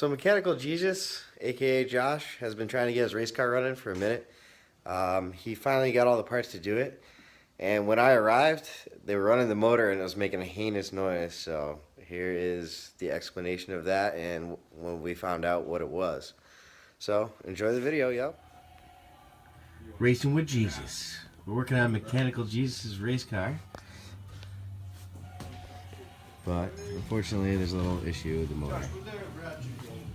So Mechanical Jesus, aka Josh, has been trying to get his race car running for a minute. He finally got all the parts to do it, and when I arrived, they were running the motor and it was making a heinous noise. So here is the explanation of that and when we found out what it was. So enjoy the video, yep. Racing with Jesus. We're working on Mechanical Jesus' race car. But unfortunately there's a little issue with the motor.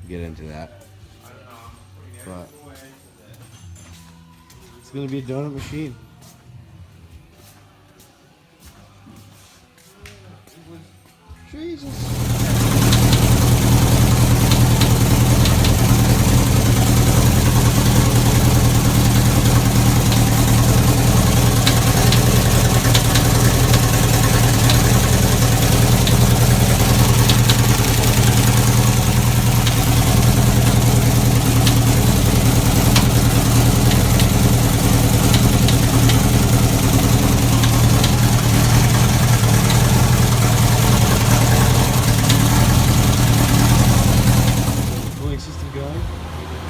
We'll get into that. But it's gonna be a donut machine. Jesus.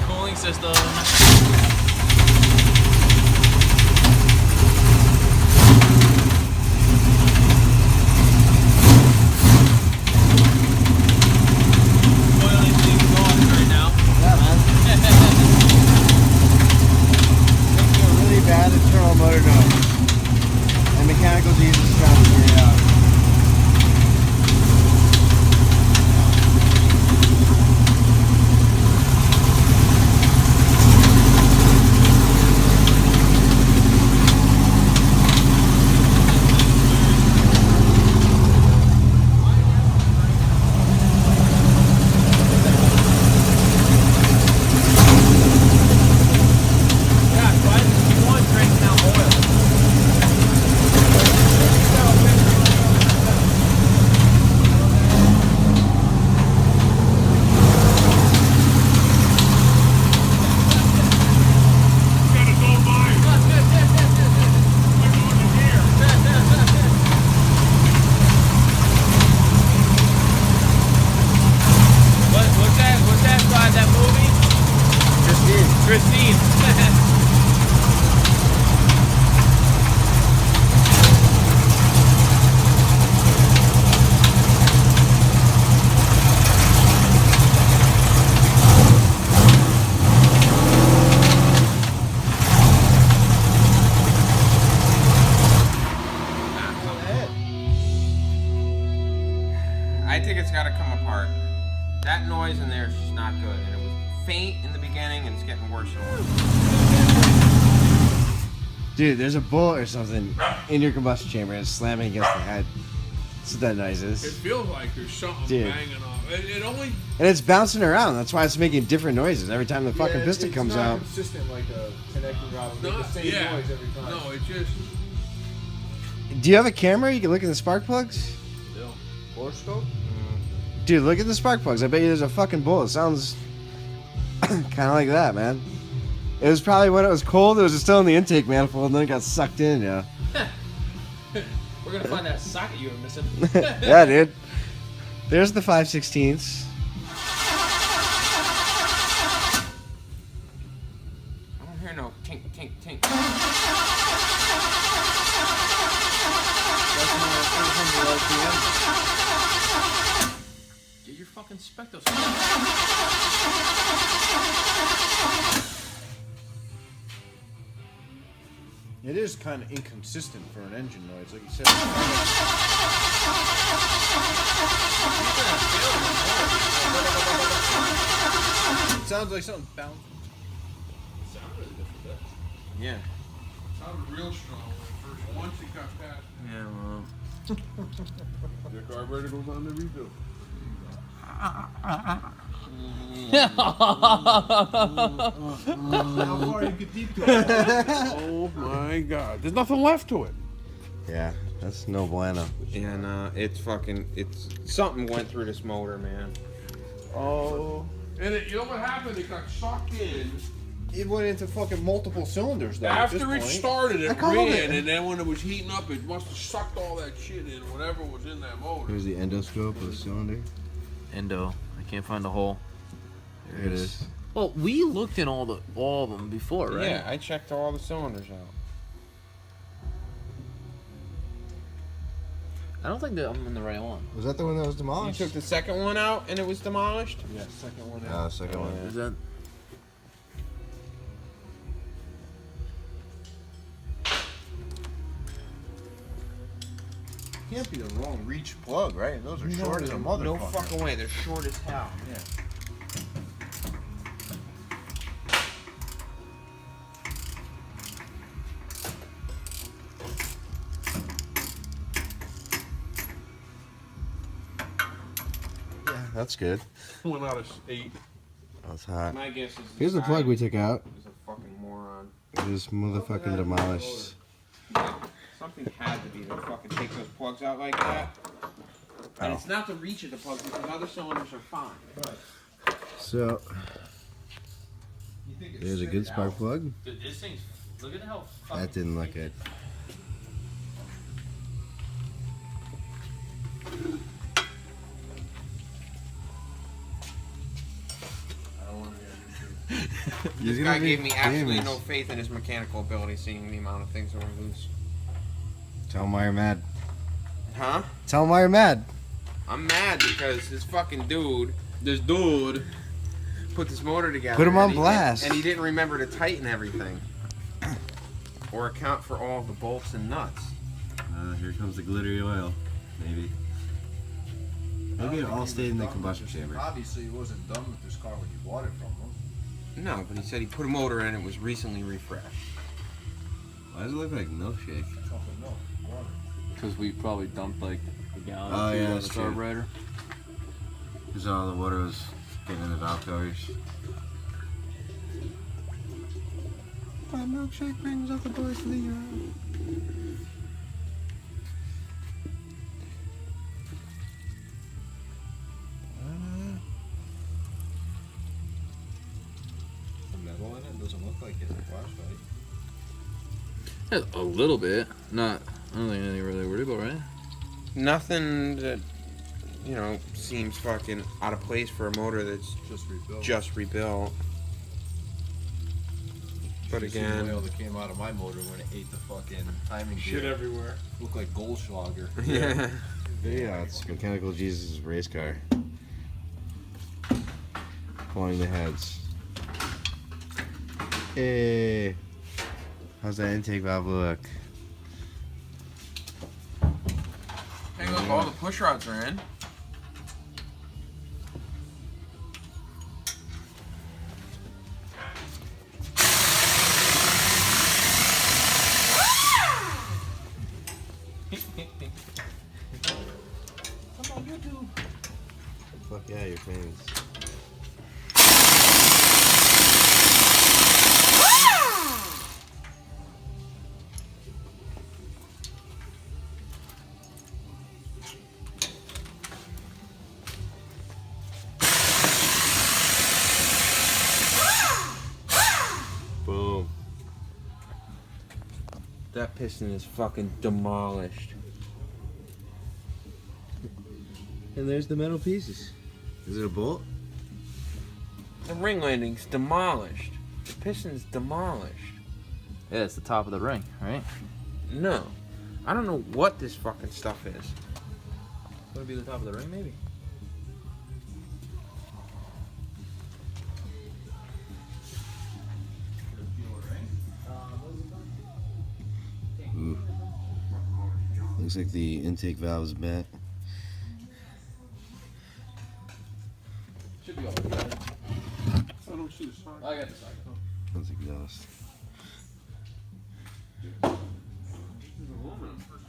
Cooling system. Bad internal motor noise, and Mechanical Jesus is trying to figure it out. Christine. I think it's got to come apart. That noise in there is just not good, and it was faint in the beginning, and it's getting worse and worse. Dude, there's a bullet or something in your combustion chamber and it's slamming against the head. That's what that noise is. It feels like there's something banging off. It only... And it's bouncing around. That's why it's making different noises every time the fucking piston comes out. It's not consistent like a connecting rod. It's not the same noise every time. No, it just... Do you have a camera? You can look in the spark plugs? Yeah. Borescope? Dude, look at the spark plugs. I bet you there's a fucking bullet. It sounds kind of like that, man. It was probably when it was cold. It was still in the intake manifold, and then it got sucked in. Yeah. We're gonna find that socket you were missing. Yeah, dude. There's the 5/16. I don't hear no tink, tink, tink. Get your fucking spectoscope. It is kind of inconsistent for an engine noise, like you said. It sounds like something bouncing. It sounded really good for that. Yeah. It sounded real strong when it first... Once it got past... Yeah, well... The carburetor goes on the refill. How far you get deep to it? Oh my god. There's nothing left to it. Yeah, that's no bueno. Yeah, no, it's fucking... Something went through this motor, man. Oh. And you know what happened? It got sucked in. It went into fucking multiple cylinders though. After it started, it ran, and then when it was heating up, it must have sucked all that shit in, whatever was in that motor. Here's the endoscope of the cylinder. Endo. I can't find the hole. There it is. Well, we looked in all of them before, right? Yeah, I checked all the cylinders out. I don't think that I'm in the right one. Was that the one that was You demolished? took the second one out and it was demolished? Yeah, second one. Ah, second one. Is that? Can't be the wrong reach plug, right? Those are short as a motherfucker. No fucking way. They're short as hell. Yeah. Yeah, that's good. Went out of 8. That's hot. My guess is Here's the plug we took out. Is a fucking moron. This motherfucking demolished. Something had to be to fucking take those plugs out like that. And it's not the reach of the plugs because other cylinders are fine. So, there's a good spark plug. Dude, this thing's. Look at how. That didn't look good. This guy gave me absolutely no faith in his mechanical ability, seeing the amount of things that were loose. Tell him why you're mad. Huh? Tell him why you're mad. I'm mad because this dude, put this motor together. Put him on and blast. And he didn't remember to tighten everything. Or account for all the bolts and nuts. Here comes the glittery oil. Maybe. Maybe it all stayed in the combustion chamber. Obviously, he wasn't done with this car when you bought it from him. No, but he said he put a motor in, it was recently refreshed. Why does it look like milkshake? Chocolate milk, water. Because we probably dumped like a gallon Oh, or two yeah, on that's the true. carburetor. Because all the water was getting in the valve covers. My milkshake brings out the boys to the yard. The metal in it doesn't look like it in the flashlight. A little bit. Not. I don't think anything really worried about, right? Nothing that, seems fucking out of place for a motor that's Just rebuilt. just rebuilt. But Should've seen the again, oil that came out of my motor when it ate the fucking timing Shit gear. everywhere. Looked like Goldschlager. yeah. Yeah, it's Mechanical Jesus' race car. Pulling the heads. Hey. How's that intake valve look? Hey, look, all the push rods are in. Fuck yeah, you're famous. Boom. That piston is fucking demolished. And there's the metal pieces. Is it a bolt? The ring landing's demolished. The piston's demolished. Yeah, it's the top of the ring, right? No. I don't know what this fucking stuff is. Would it be the top of the ring, maybe? Ooh. Looks like the intake valve's bent. Should be alright. I don't see the sign. I got the side. That's exhaust.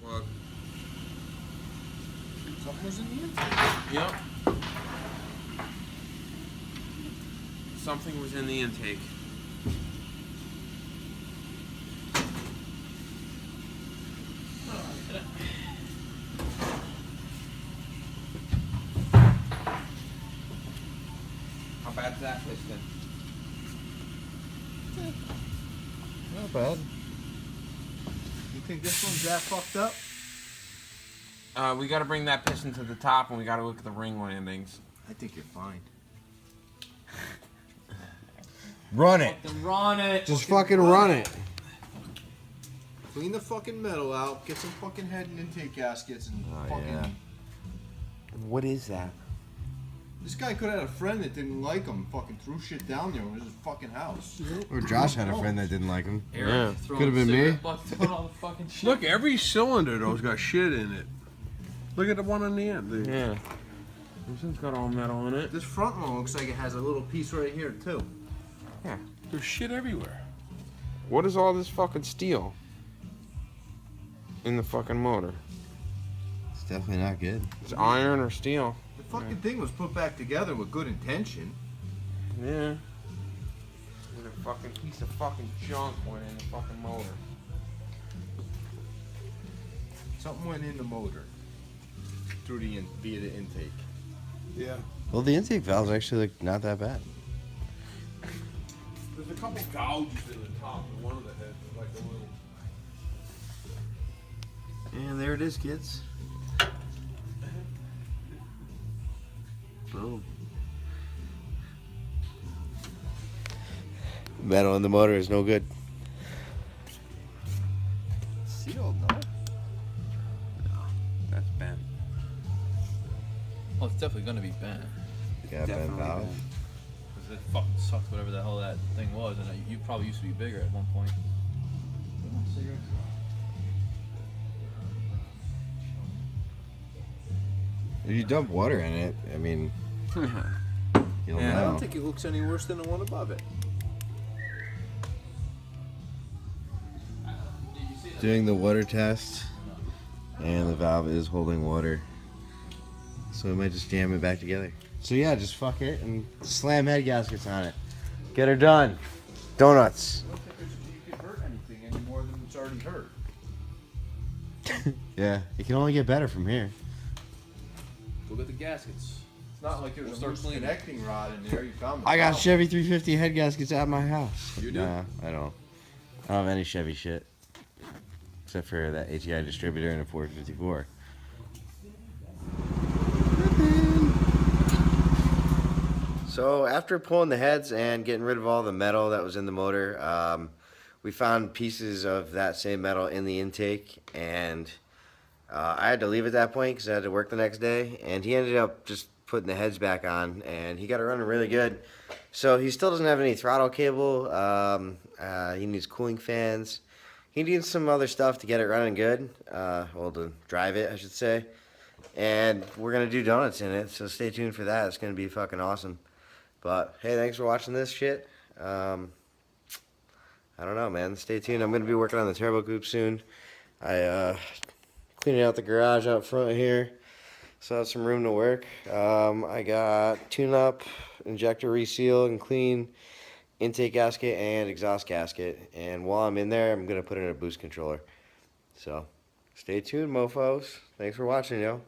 Plug. Something was in the intake. Yep. Something was in the intake. How bad's that piston? Not bad. You think this one's that fucked up? We gotta bring that piston to the top and we gotta look at the ring landings. I think you're fine. Run it. Fucking run it. Just fucking run it. Clean the fucking metal out. Get some fucking head and intake gaskets and fucking. yeah. What is that? This guy could have had a friend that didn't like him. Fucking threw shit down there. It was his fucking house. Or Josh had a friend that didn't like him. Yeah. Could've been me. Look, every cylinder though's got shit in it. Look at the one on the end. Yeah. This one's got all metal in it. This front one looks like it has a little piece right here too. There's shit everywhere. What is all this fucking steel in the fucking motor? It's definitely not good. It's iron or steel. The fucking thing was put back together with good intention. Yeah. With a fucking piece of fucking junk went in the fucking motor. Something went in the motor through via the intake. Yeah. Well, the intake valve's actually like not that bad. There's a couple gouges in the top of one of the heads, like a little. And there it is, kids. Boom. Metal in the motor is no good. Sealed, no? That's bent. Oh, it's definitely gonna be bent. Yeah, bent valve. Because it fucking sucked whatever the hell that thing was, and you probably used to be bigger at one point. If you dump water in it, I mean, you'll Yeah. I don't know. think it looks any worse than the one above it. Doing the water test, and the valve is holding water, so we might just jam it back together. So yeah, just fuck it and slam head gaskets on it. Get her done. Donuts. I don't think you can hurt anything any more than it's already hurt. Yeah, it can only get better from here. Go get the gaskets. It's not like there's We'll a start loose cleaning. connecting rod in there. You found the I got valve. Chevy 350 head gaskets at my house. You do? Nah, I don't. I don't have any Chevy shit. Except for that ATI distributor and a 454. So after pulling the heads and getting rid of all the metal that was in the motor, we found pieces of that same metal in the intake, and I had to leave at that point because I had to work the next day, and he ended up just putting the heads back on, and he got it running really good. So he still doesn't have any throttle cable. He needs cooling fans. He needs some other stuff to get it running good. Well, to drive it, I should say. And we're going to do donuts in it, so stay tuned for that. It's going to be fucking awesome. But, hey, thanks for watching this shit. I don't know, man. Stay tuned. I'm going to be working on the turbo coupe soon. I cleaning out the garage out front here, so I have some room to work. I got tune-up, injector reseal, and clean, intake gasket, and exhaust gasket. And while I'm in there, I'm going to put in a boost controller. So, stay tuned, mofos. Thanks for watching, yo.